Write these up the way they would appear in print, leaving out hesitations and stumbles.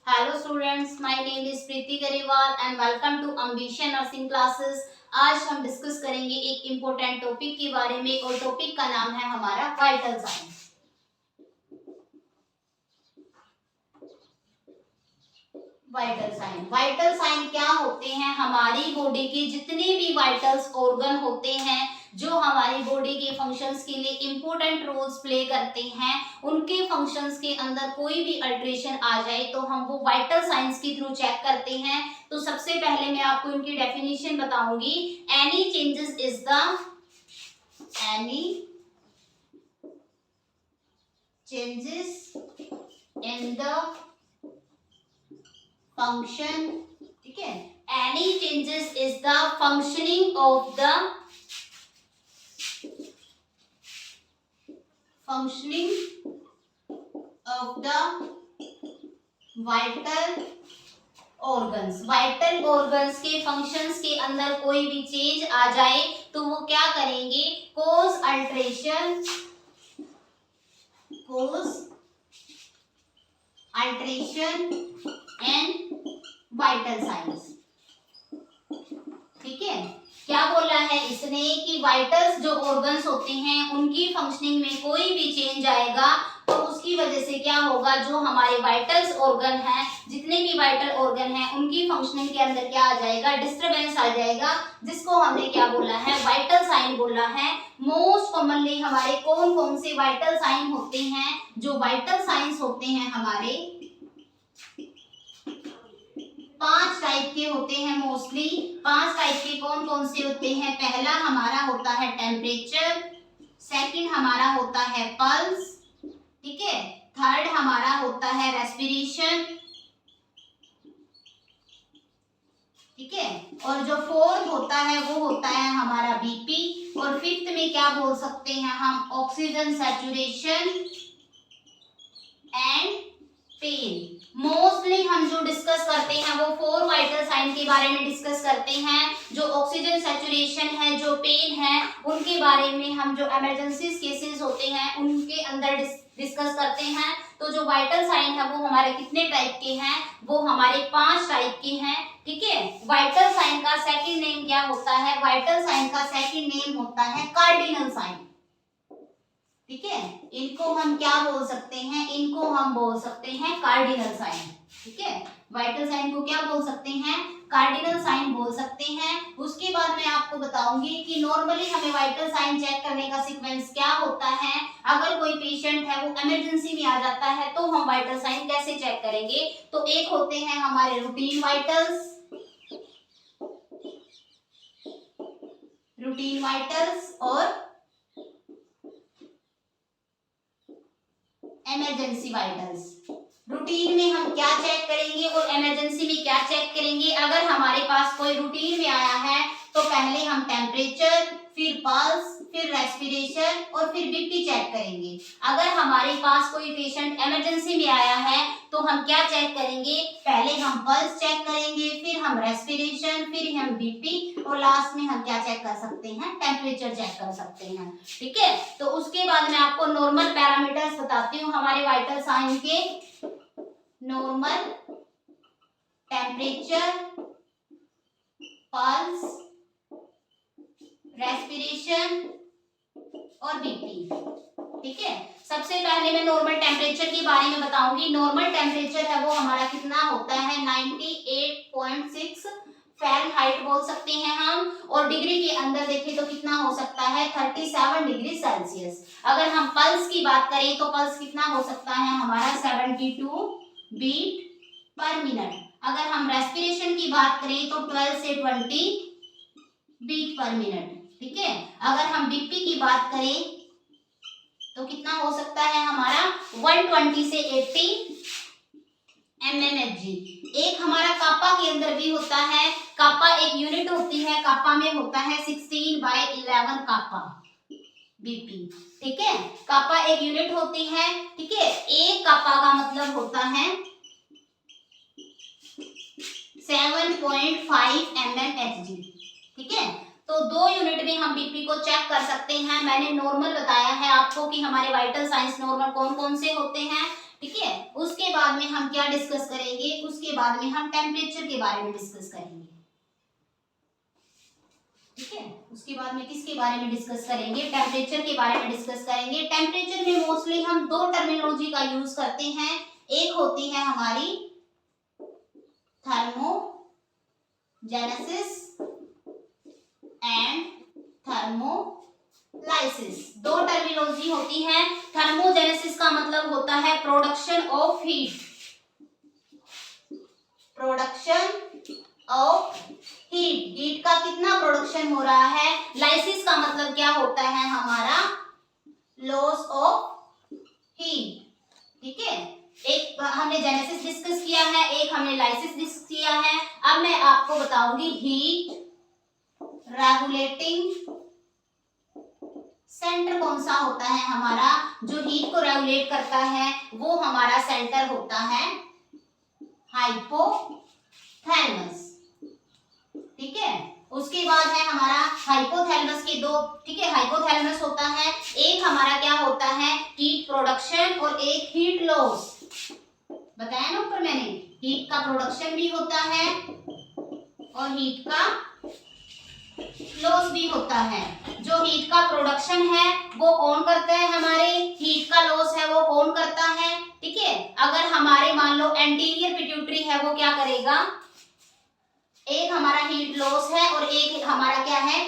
Hello students, my name is Preeti Grewal and welcome to ambition nursing classes. आज हम discuss करेंगे एक इम्पोर्टेंट टॉपिक के बारे में और टॉपिक का नाम है हमारा वाइटल साइन। वाइटल साइन क्या होते हैं? हमारी बॉडी के जितने भी वाइटल्स ऑर्गन होते हैं जो हमारी बॉडी के फंक्शंस के लिए इंपॉर्टेंट रोल्स प्ले करते हैं, उनके फंक्शंस के अंदर कोई भी अल्टरेशन आ जाए तो हम वो वाइटल साइंस के थ्रू चेक करते हैं। तो सबसे पहले मैं आपको इनकी डेफिनेशन बताऊंगी। Any changes in the function, ठीक है, any changes is the functioning of the vital organs के फंक्शंस के अंदर कोई भी चेंज आ जाए तो वो क्या करेंगे? कोज अल्टरेशन एंड वाइटल साइंस। ठीक है, क्या बोला है इसने कि वाइटल्स जो ऑर्गन्स होते हैं उनकी फंक्शनिंग में कोई भी चेंज आएगा तो उसकी वजह से क्या होगा? जो हमारे वाइटल्स ऑर्गन हैं, जितने भी वाइटल ऑर्गन हैं, उनकी फंक्शनिंग के अंदर क्या आ जाएगा? डिस्टरबेंस आ जाएगा, जिसको हमने क्या बोला है? वाइटल साइन बोला है। मोस्ट कॉमनली हमारे कौन कौन से वाइटल साइन होते हैं? जो वाइटल साइंस होते हैं हमारे 5 टाइप के होते हैं। मोस्टली 5 टाइप के कौन कौन से होते हैं? पहला हमारा होता है टेम्परेचर, सेकंड हमारा होता है पल्स, ठीक है, थर्ड हमारा होता है रेस्पिरेशन, ठीक है, और जो फोर्थ होता है वो होता है हमारा बीपी, और फिफ्थ में क्या बोल सकते हैं हम? Oxygen saturation and pain. Mostly हम जो डिस्कस करते हैं वो 4 वाइटल साइन के बारे में डिस्कस करते हैं। जो ऑक्सीजन सैचुरेशन है, जो पेन है, उनके बारे में हम जो इमरजेंसी केसेस होते हैं उनके अंदर डिस्कस करते हैं। तो जो वाइटल साइन है वो हमारे कितने टाइप के हैं? वो हमारे 5 टाइप के हैं। ठीक है, वाइटल साइन का सेकंड नेम क्या होता है? वाइटल साइन का सेकंड नेम होता है कार्डिनल साइन। ठीक है, इनको हम क्या बोल सकते हैं? इनको हम बोल सकते हैं कार्डिनल साइन। ठीक है, वाइटल साइन को क्या बोल सकते हैं? कार्डिनल साइन बोल सकते हैं। उसके बाद मैं आपको बताऊंगी कि नॉर्मली हमें वाइटल साइन चेक करने का सीक्वेंस क्या होता है। अगर कोई पेशेंट है वो इमरजेंसी में आ जाता है तो हम वाइटल साइन कैसे चेक करेंगे? तो एक होते हैं हमारे रूटीन वाइटल्स और इमरजेंसी वाइटल्स। रूटीन में हम क्या चेक करेंगे और इमरजेंसी में क्या चेक करेंगे? अगर हमारे पास कोई रूटीन में आया है तो पहले हम टेम्परेचर, फिर पल्स, फिर रेस्पिरेशन और फिर बीपी चेक करेंगे। अगर हमारे पास कोई पेशेंट इमरजेंसी में आया है तो हम क्या चेक करेंगे? पहले हम पल्स चेक करेंगे, फिर हम रेस्पिरेशन, फिर हम बीपी और लास्ट में हम क्या चेक कर सकते हैं? टेम्परेचर चेक कर सकते हैं। ठीक है, तो उसके बाद मैं आपको नॉर्मल पैरामीटर्स बताती हूँ हमारे वाइटल साइन के। नॉर्मल टेम्परेचर, पल्स, रेस्पिरेशन और बीपी। ठीक है, सबसे पहले मैं नॉर्मल टेम्परेचर के बारे में बताऊंगी। नॉर्मल टेम्परेचर है वो हमारा कितना होता है? 98.6 फ़ारेनहाइट बोल सकते हैं हम, और डिग्री के अंदर देखें तो कितना हो सकता है? 37 डिग्री सेल्सियस। अगर हम पल्स की बात करें तो पल्स कितना हो सकता है हमारा? 72 बीट पर मिनट। अगर हम रेस्पिरेशन की बात करें तो 12 से 20 बीट पर मिनट। ठीक है, अगर हम बीपी की बात करें तो कितना हो सकता है हमारा? 120 से 80 mmHg। एक हमारा कापा के अंदर भी होता है, कापा एक यूनिट होती है, कापा में होता है 16/11 कापा बीपी। ठीक है, कापा एक यूनिट होती है। ठीक है, एक कापा का मतलब होता है 7.5 mmHg। ठीक है, तो 2 यूनिट में हम बीपी को चेक कर सकते हैं। मैंने नॉर्मल बताया है आपको कि हमारे वाइटल साइंस नॉर्मल कौन कौन से होते हैं। ठीक है। उसके बाद में हम क्या डिस्कस करेंगे, उसके बाद में हम टेम्परेचर के बारे में डिस्कस करेंगे। ठीक है, उसके बाद में किसके बारे में डिस्कस करेंगे, टेम्परेचर के बारे में डिस्कस करेंगे। टेम्परेचर में मोस्टली हम दो टर्मिनोलॉजी का यूज करते हैं। एक होती है हमारी थर्मोजेनेसिस एंड थर्मोलाइसिस, दो टर्मिनोलॉजी होती है। थर्मोजेनेसिस का मतलब होता है production of heat, production of heat, heat का कितना प्रोडक्शन हो रहा है। लाइसिस का मतलब क्या होता है हमारा, लॉस ऑफ हीट। ठीक है, एक हमने जेनेसिस डिस्कस किया है, एक हमने लाइसिस डिस्कस किया है। अब मैं आपको बताऊंगी हीट रेगुलेटिंग सेंटर कौन सा होता है हमारा, जो हीट को रेगुलेट करता है वो हमारा सेंटर होता है हाइपोथैलेमस। ठीक है, उसके बाद है हमारा हाइपोथैलेमस के दो, ठीक है, हाइपोथैलेमस होता है, एक हमारा क्या होता है हीट प्रोडक्शन और एक हीट लॉस। बताया ना ऊपर मैंने, हीट का प्रोडक्शन भी होता है और हीट का लॉस भी होता है। जो हीट का प्रोडक्शन है वो कौन करता है, हमारे हीट का लॉस है वो कौन करता है। ठीक है, अगर हमारे मान लो एंटीरियर पिट्यूटरी है वो क्या करेगा, एक हमारा हीट लॉस है और एक हमारा क्या है,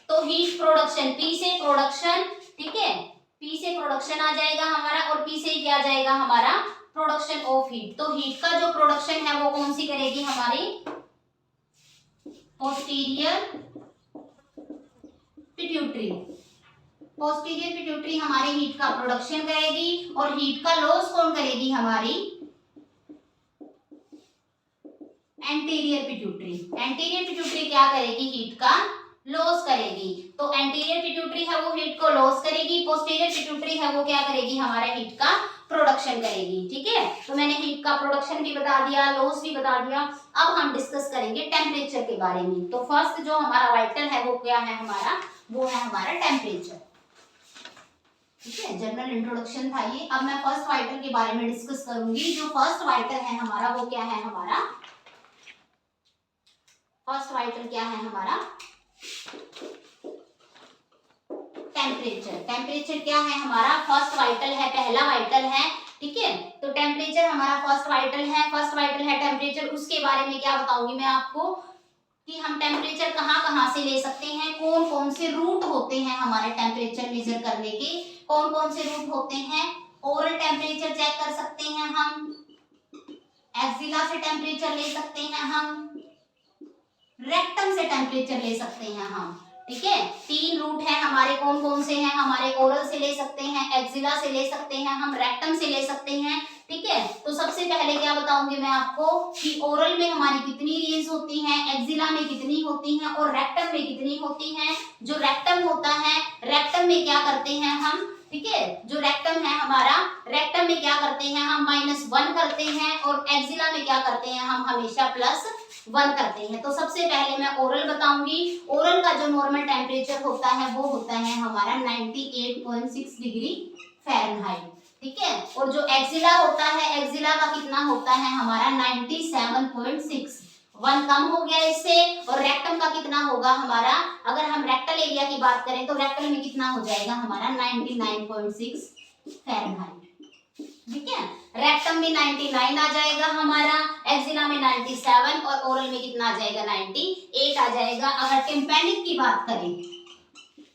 तो हीट प्रोडक्शन, पी से प्रोडक्शन, ठीक है, पी से प्रोडक्शन आ जाएगा हमारा और पी से क्या जाएगा हमारा प्रोडक्शन ऑफ हीट। तो हीट का जो प्रोडक्शन है वो कौन सी करेगी, हमारी पोस्टीरियर पिट्यूटरी, पोस्टीरियर पिट्यूटरी हमारी हीट का प्रोडक्शन करेगी और हीट का लॉस कौन करेगी, हमारी एंटीरियर पिट्यूटरी। एंटीरियर पिट्यूटरी क्या करेगी, हीट का लॉस करेगी। तो एंटीरियर पिट्यूटरी है वो हीट को लॉस करेगी, पोस्टीरियर पिट्यूटरी है वो क्या करेगी, हमारा हीट का प्रोडक्शन करेगी। ठीक है, तो मैंने हीट का प्रोडक्शन भी बता दिया, लॉस भी बता दिया। अब हम डिस्कस करेंगे टेम्परेचर के बारे में। तो फर्स्ट जो हमारा वाइटल है वो क्या है हमारा, वो है हमारा टेम्परेचर। ठीक है, जनरल इंट्रोडक्शन था ये। अब मैं फर्स्ट वाइटल के बारे में डिस्कस करूंगी। जो फर्स्ट वाइटल है हमारा वो क्या है, हमारा फर्स्ट वाइटल क्या है हमारा, टेम्परेचर। टेम्परेचर क्या है हमारा, फर्स्ट वाइटल है, पहला वाइटल है। ठीक है, तो टेम्परेचर हमारा फर्स्ट वाइटल है, फर्स्ट वाइटल है टेम्परेचर। उसके बारे में क्या बताऊंगी मैं आपको कि हम टेम्परेचर कहाँ कहाँ से ले सकते हैं, कौन कौन से रूट होते हैं हमारे टेम्परेचर मेजर करने के, कौन कौन से रूट होते हैं। ओरल टेम्परेचर चेक कर सकते हैं हम, एक्सिला से टेम्परेचर ले सकते हैं हम, रेक्टम से टेम्परेचर ले सकते हैं हम। ठीक है, तीन रूट है हमारे, कौन कौन से हैं हमारे, ओरल से ले सकते हैं, एक्सिला से ले सकते हैं हम, रेक्टम से ले सकते हैं। ठीक है, तो सबसे पहले क्या बताऊंगी मैं आपको कि ओरल में हमारी कितनी रेंज होती हैं, एक्सिला में कितनी होती हैं और रेक्टम में कितनी होती हैं। जो रेक्टम होता है, रेक्टम में क्या करते हैं हम, ठीक है, जो रेक्टम है हमारा, रेक्टम में क्या करते हैं हम -1 करते हैं और एक्सिला में क्या करते हैं हम हमेशा +1 करते हैं। तो सबसे पहले मैं ओरल बताऊंगी। ओरल का जो नॉर्मल टेम्परेचर होता है वो होता है हमारा 98.6 डिग्री फ़ारेनहाइट। ठीक है, और जो एक्सिला होता है, एक्सिला का कितना होता है हमारा 97.6, 1 कम हो गया इससे। और रेक्टम का कितना होगा हमारा, अगर हम रेक्टल एरिया की बात करें तो रेक्टल में कितना हो जाएगा हमारा 99.6 फ़ारेनहाइट। ठीक है, रेक्टम में 99 आ जाएगा हमारा, एक्सिला में 97 और ओरल में कितना आ जाएगा 98 आ जाएगा। अगर टिम्पैनिक की बात करें,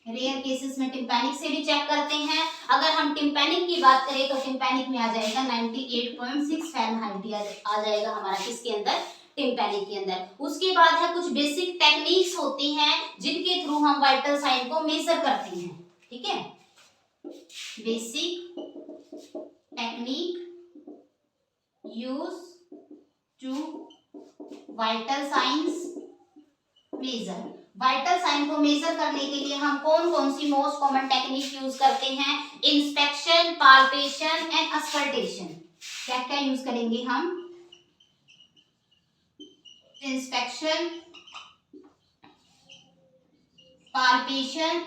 रेयर केसेस में टिम्पैनिक से भी चेक करते हैं, अगर हम टिम्पैनिक की बात करें तो टिम्पैनिक में आ जाएगा 98.6 फ़ारेनहाइट आ जाएगा हमारा, किसके अंदर, टिम्पैनिक के अंदर। उसके बाद है कुछ बेसिक टेक्निक्स होती हैं जिनके थ्रू हम वाइटल साइन को मेजर करते हैं। ठीक है, basic technique use to vital science measure. Vital sign को मेजर करने के लिए हम कौन कौन सी मोस्ट कॉमन टेक्निक यूज करते हैं, इंस्पेक्शन, पाल्पेशन एंड अस्कल्टेशन। क्या क्या यूज करेंगे हम, इंस्पेक्शन, पाल्पेशन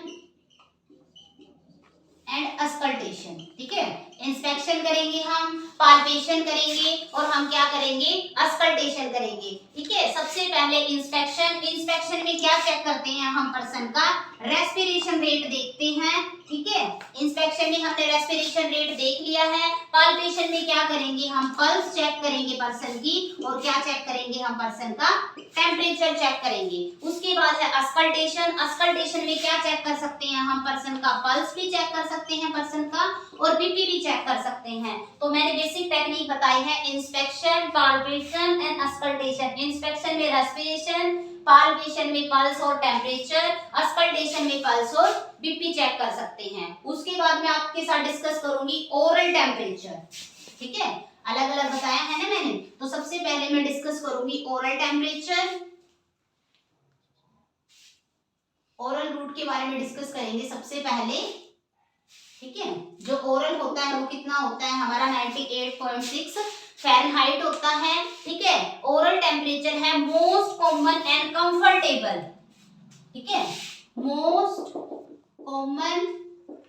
एंड अस्कल्टेशन। ठीक है, इंस्पेक्शन करेंगे हम, पाल्पेशन करेंगे और हम क्या करेंगे, अस्कल्टेशन करेंगे। ठीक है, सबसे पहले इंस्पेक्शन। इंस्पेक्शन में क्या चेक करते हैं हम, पर्सन का रेस्पिरेशन रेट देखते हैं। ठीक है, इंस्पेक्शन में हमने रेस्पिरेशन रेट देख लिया है। पाल्पेशन में क्या करेंगे हम, पल्स चेक करेंगे पर्सन की, और क्या चेक करेंगे हम, पर्सन का टेम्परेचर चेक करेंगे। उसके बाद है अस्कल्टेशन। अस्कल्टेशन में क्या चेक कर सकते हैं हम, पर्सन का पल्स भी चेक कर सकते हैं पर्सन का, और बीपी भी चेक कर सकते हैं। तो मैंने बेसिक टेक्निक बताई है, inspection, palpation and auscultation. Inspection में रेस्पिरेशन, पाल्पेशन में पल्स और टेम्परेचर, अस्कल्टेशन में पल्स और बीपी चेक कर सकते हैं। उसके बाद मैं आपके साथ डिस्कस करूंगी ओरल टेम्परेचर। ठीक है, अलग अलग बताया है ना मैंने। तो सबसे पहले मैं डिस्कस करूंगी ओरल टेम्परेचर। ओरल रूट के बारे में डिस्कस करेंगे सबसे पहले। ठीक है, जो ओरल होता है वो कितना होता है हमारा, 98.6 फ़ारेनहाइट होता है। ठीक है, ओरल टेम्परेचर है मोस्ट कॉमन एंड कंफर्टेबल। ठीक है, मोस्ट कॉमन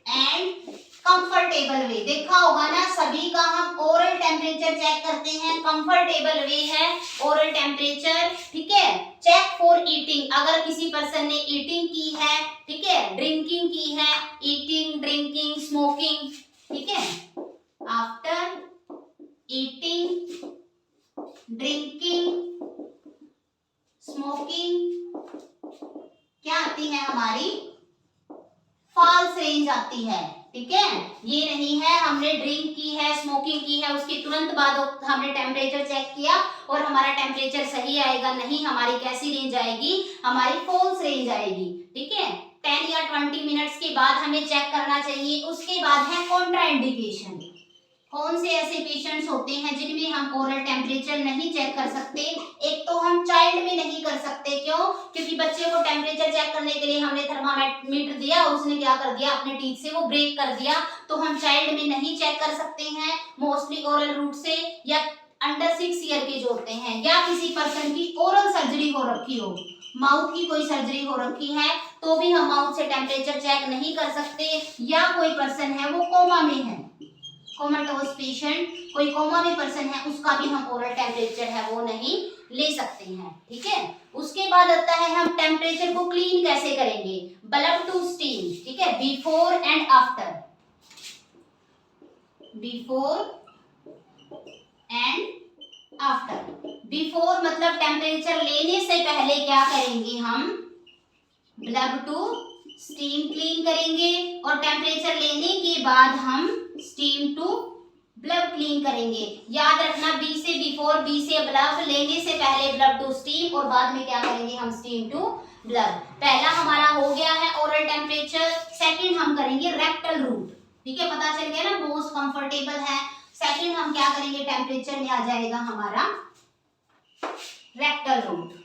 एंड कंफर्टेबल वे। देखा होगा ना, सभी का हम ओरल टेम्परेचर चेक करते हैं। कंफर्टेबल वे है ओरल टेम्परेचर। ठीक है, चेक फॉर ईटिंग, अगर किसी पर्सन ने ईटिंग की है, ठीक है, ड्रिंकिंग की है, ईटिंग, ड्रिंकिंग, स्मोकिंग। ठीक है, आफ्टर ईटिंग, ड्रिंकिंग, स्मोकिंग क्या आती है हमारी, फॉल्स रेंज आती है। ठीक है, ये नहीं है हमने ड्रिंक की है, स्मोकिंग की है, उसके तुरंत बाद हमने टेम्परेचर चेक किया और हमारा टेम्परेचर सही आएगा, नहीं, हमारी कैसी रेंज आएगी, हमारी फॉल्स रेंज आएगी। ठीक है, 10 या 20 मिनट्स के बाद हमें चेक करना चाहिए। उसके बाद है कॉन्ट्राइंडिकेशन। कौन से ऐसे पेशेंट्स होते हैं जिनमें हम ओरल टेम्परेचर नहीं चेक कर सकते। एक तो हम चाइल्ड में नहीं कर सकते, क्यों, क्योंकि बच्चे को टेम्परेचर चेक करने के लिए हमने थर्मामीटर दिया और उसने क्या कर दिया, अपने टीथ से वो ब्रेक कर दिया, तो हम चाइल्ड में नहीं चेक कर सकते हैं। मोस्टली ओरल रूट से, या अंडर 6 ईयर के जो होते हैं, या किसी पर्सन की ओरल सर्जरी हो रखी हो, माउथ की कोई सर्जरी हो रखी है, तो भी हम माउथ से टेम्परेचर चेक नहीं कर सकते। या कोई पर्सन है वो कोमा में है, कोमाटोस पेशेंट, कोई कोमा में पर्सन है, उसका भी हम ओरल टेम्परेचर है वो नहीं ले सकते हैं। ठीक है, उसके बाद आता है हम टेम्परेचर को क्लीन कैसे करेंगे, ब्लब टू स्टीम। ठीक है, before and after, before and after. Before मतलब टेम्परेचर लेने से पहले क्या करेंगे हम, ब्लब टू स्टीम क्लीन करेंगे, और टेम्परेचर लेने के बाद हम स्टीम टू ब्लब क्लीन करेंगे। याद रखना, बी से बिफोर, बी से ब्लब, लेने से पहले ब्लब टू स्टीम, और बाद में क्या करेंगे हम, स्टीम टू ब्लब। पहला हमारा हो गया है ओरल टेम्परेचर। सेकंड हम करेंगे रेक्टल रूट। ठीक है, पता चल गया ना, मोस्ट कंफर्टेबल है। सेकंड हम क्या करेंगे, टेम्परेचर में आ जाएगा हमारा रेक्टल रूट।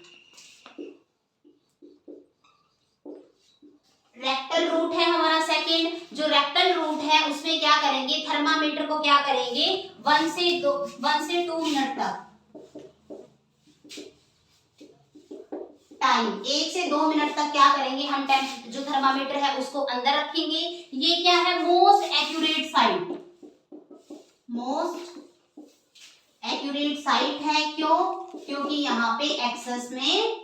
रेक्टल रूट है हमारा सेकंड। जो रेक्टल रूट है उसमें क्या करेंगे, थर्मामीटर को क्या करेंगे, 1 से 2 मिनट तक टाइम, 1 से 2 मिनट तक क्या करेंगे हम, जो थर्मामीटर है उसको अंदर रखेंगे। ये क्या है, most accurate site, most accurate site है। क्यों, क्योंकि यहाँ पे एक्सेस में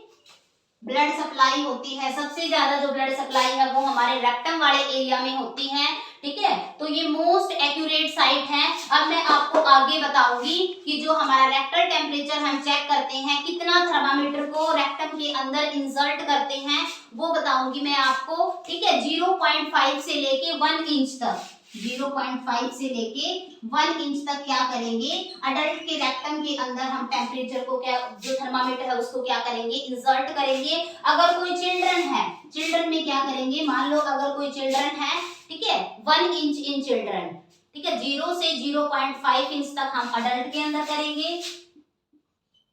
ब्लड सप्लाई होती है। सबसे ज्यादा जो ब्लड सप्लाई है वो हमारे रेक्टम वाले एरिया में होती है। ठीक है, तो ये मोस्ट एक्यूरेट साइट है। अब मैं आपको आगे बताऊंगी कि जो हमारा रेक्टल टेम्परेचर हम चेक करते हैं, कितना थर्मामीटर को रेक्टम के अंदर इंसर्ट करते हैं, वो बताऊंगी मैं आपको। ठीक है, 0.5 से लेके 1 इंच तक, 0.5 से लेके 1 इंच तक क्या करेंगे, अडल्ट के रेक्टम के अंदर हम टेम्परेचर को क्या, जो थर्मामीटर है उसको क्या करेंगे, इंसर्ट करेंगे। अगर कोई चिल्ड्रन है, चिल्ड्रन में क्या करेंगे, मान लो अगर कोई चिल्ड्रन है, ठीक है, 1 इंच इन चिल्ड्रन। ठीक है, 0 से 0.5 इंच तक हम अडल्ट के अंदर करेंगे।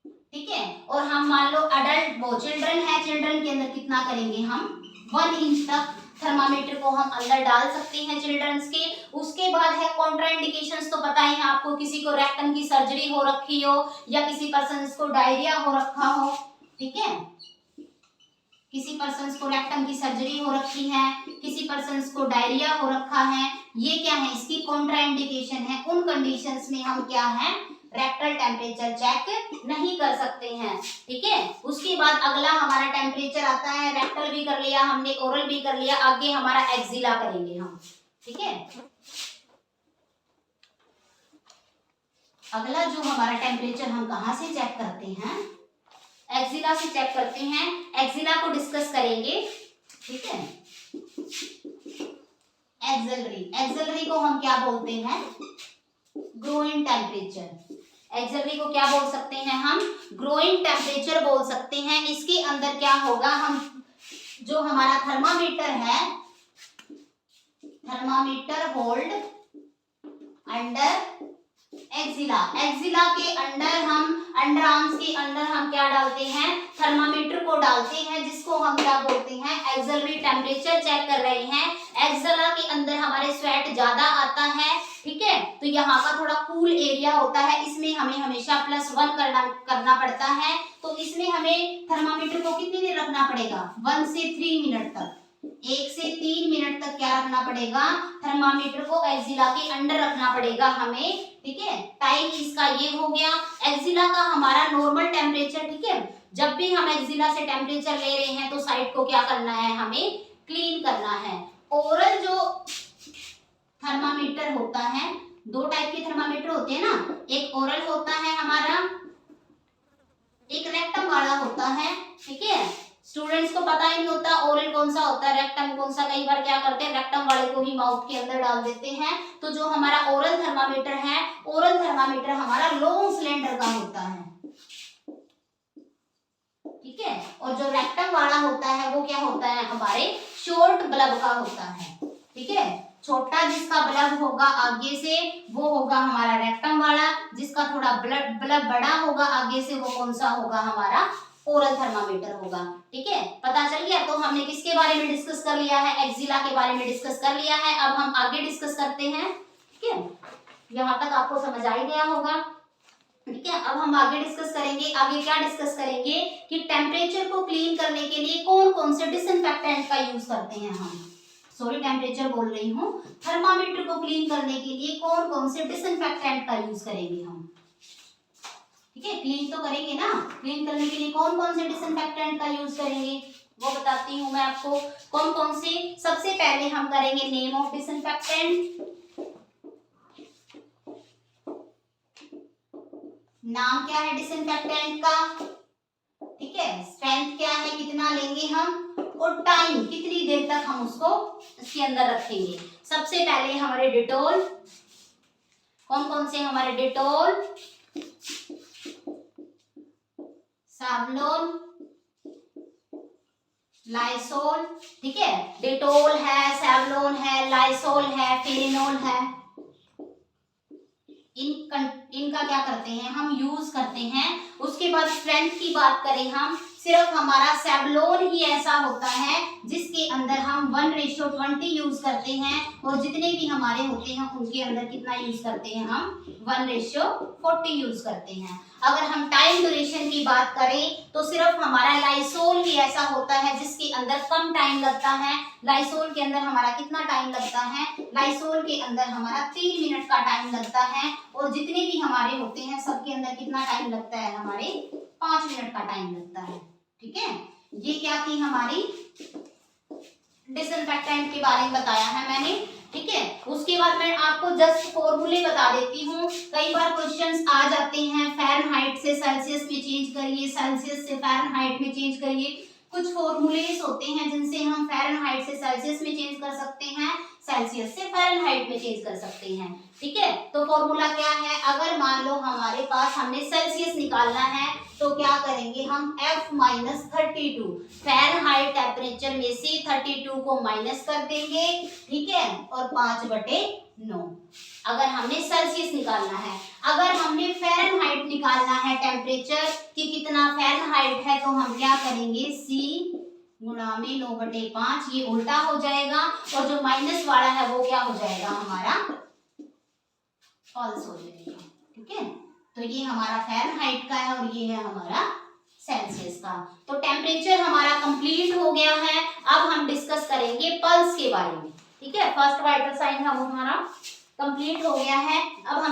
ठीक है, और हम मान लो अडल्ट, वो चिल्ड्रन है, चिल्ड्रन के अंदर कितना करेंगे हम, 1 इंच तक थर्मामीटर को हम अंदर डाल सकते हैं चिल्ड्रंस के। उसके बाद है कॉन्ट्राइंडिकेशंस, तो पता ही है आपको, किसी को रेक्टम की सर्जरी हो रखी हो, या किसी पर्सन को डायरिया हो रखा हो। ठीक है, किसी पर्सन को रेक्टम की सर्जरी हो रखी है, किसी पर्सन को डायरिया हो रखा है, ये क्या है, इसकी कॉन्ट्राइंडिकेशन है। उन कंडीशंस में हम क्या है, रेक्टल टेम्परेचर चेक नहीं कर सकते हैं। ठीक है, उसके बाद अगला हमारा टेम्परेचर आता है, रेक्टल भी कर लिया हमने, ओरल भी कर लिया, आगे हमारा एक्सिला करेंगे हम। ठीक है, अगला जो हमारा टेम्परेचर हम कहाँ से चेक करते हैं, एक्सिला से चेक करते हैं। एक्सिला को डिस्कस करेंगे। ठीक है, एक्सिलरी, एक्सिलरी को हम क्या बोलते हैं, ग्रोइंग टेम्परेचर। एक्सिलरी को क्या बोल सकते हैं हम, ग्रोइंग टेम्परेचर बोल सकते हैं। इसके अंदर क्या होगा, हम जो हमारा थर्मामीटर है, thermometer hold under axilla, axilla के अंडर हम, अंडर आर्म्स के अंदर हम क्या डालते हैं, थर्मामीटर को डालते हैं, जिसको हम क्या बोलते हैं, एक्सिलरी टेम्परेचर चेक कर रहे हैं। एक्सिला के अंदर हमारे स्वेट ज्यादा आता है। ठीक है, तो यहाँ का थोड़ा कूल एरिया होता है, इसमें हमें हमेशा +1 करना पड़ता है। तो इसमें हमें थर्मामीटर को कितनी देर रखना पड़ेगा, 1 से 3 मिनट तक, 1 से 3 मिनट तक क्या रखना पड़ेगा, थर्मामीटर को एक्सिला के अंडर रखना पड़ेगा हमें। ठीक है, टाइम इसका ये हो गया। एक्सिला का हमारा नॉर्मल टेम्परेचर, ठीक है, जब भी हम एक्सिला से टेम्परेचर ले रहे हैं तो साइड को क्या करना है, हमें क्लीन करना है। ओरल जो थर्मामीटर होता है, 2 टाइप के थर्मामीटर होते हैं ना, एक ओरल होता है हमारा, एक रेक्टम वाला होता है। ठीक है, स्टूडेंट्स को पता ही नहीं होता ओरल कौन सा होता है, रेक्टम कौन सा। कई बार क्या करते हैं, रेक्टम वाले को ही माउथ के अंदर डाल देते हैं। तो जो हमारा ओरल थर्मामीटर है, ओरल थर्मामीटर हमारा लॉन्ग सिलेंडर का होता है। ठीक है, और जो रेक्टम वाला होता है वो क्या होता है, हमारे शॉर्ट बल्ब का होता है। ठीक है, छोटा जिसका बल्ब होगा आगे से वो होगा हमारा रेक्टम वाला, जिसका थोड़ा बल्ब बड़ा होगा आगे से वो कौन सा होगा, हमारा ओरल थर्मामीटर होगा। ठीक है, पता चल गया। तो हमने किसके बारे में डिस्कस कर लिया है, एक्सिला के बारे में डिस्कस कर लिया है। अब हम आगे डिस्कस करते हैं। ठीक है, यहाँ तक आपको समझ आ ही गया होगा। ठीक है, अब हम आगे डिस्कस करेंगे। आगे क्या डिस्कस करेंगे कि टेम्परेचर को क्लीन करने के लिए कौन कौन से डिसइंफेक्टेंट का यूज करते हैं हम, सॉरी टेम्परेचर बोल रही हूँ, थर्मामीटर को क्लीन करने के लिए कौन कौन से डिसइंफेक्टेंट का यूज करेंगे हम। ठीक है, क्लीन तो करेंगे ना, क्लीन करने के लिए कौन कौन से डिसइंफेक्टेंट का यूज करेंगे वो बताती हूँ मैं आपको। कौन कौन से, सबसे पहले हम करेंगे नेम ऑफ डिसइंफेक्टेंट, नाम क्या है डिसइंफेक्टेंट का। ठीक है, स्ट्रेंथ क्या है, कितना लेंगे हम, और टाइम कितनी देर तक हम उसको इसके अंदर रखेंगे। सबसे पहले हमारे डिटोल, कौन कौन से हमारे डिटोल, सावलोन, लाइसोल। ठीक है, डिटोल है, सैवलोन है, लाइसोल है, फेरिनोल है, इनका क्या करते हैं हम, यूज करते हैं। उसके बाद स्ट्रेंथ की बात करें हम, सिर्फ हमारा सैवलोन ही ऐसा होता है जिसके अंदर हम 1:20 यूज करते हैं, और जितने भी हमारे होते हैं उनके अंदर कितना यूज करते हैं हम, 1:40 यूज करते हैं। अगर हम टाइम ड्यूरेशन की बात करें तो सिर्फ हमारा लाइसोल ही ऐसा होता है जिसके अंदर कम टाइम लगता है। लाइसोल के अंदर हमारा कितना टाइम लगता है, लाइसोल के अंदर हमारा 3 मिनट का टाइम लगता है, और जितने भी हमारे होते हैं सबके अंदर कितना टाइम लगता है, हमारे 5 मिनट का टाइम लगता है। ठीक है, ये क्या थी हमारी डिसइंफेक्टेंट के बारे में बताया है मैंने। ठीक है, उसके बाद मैं आपको जस्ट फॉर्मूले बता देती हूँ। कई बार क्वेश्चंस आ जाते हैं, फ़ारेनहाइट से सेल्सियस में चेंज करिए, सेल्सियस से फ़ारेनहाइट में चेंज करिए। कुछ फॉर्मूलेस होते हैं जिनसे हम फ़ारेनहाइट से सेल्सियस में चेंज कर सकते हैं, सेल्सियस से फ़ारेनहाइट में चेंज कर सकते हैं। ठीक है, तो फॉर्मूला क्या है, अगर मान लो हमारे पास हमने सेल्सियस निकालना है तो क्या करेंगे हम, F-32, फ़ारेनहाइट टेम्परेचर में से 32 को माइनस कर देंगे। ठीक है, और 5/9 अगर हमने सेल्सियस निकालना है। अगर हमने फ़ारेनहाइट निकालना है टेम्परेचर कि कितना फ़ारेनहाइट है, तो हम क्या करेंगे, C गुणा में 9/5, ये उल्टा हो जाएगा, और जो माइनस वाला है वो क्या हो जाएगा, हमारा फॉल्स हो जाएगा। ठीक है, तो ये हमारा फ़ारेनहाइट का है और ये है हमारा सेल्सियस का। तो टेम्परेचर हमारा कंप्लीट हो गया है। अब हम डिस्कस करेंगे पल्स के बारे में। ठीक है, फर्स्ट वाइटल साइन हमारा कंप्लीट हो गया है। अब हम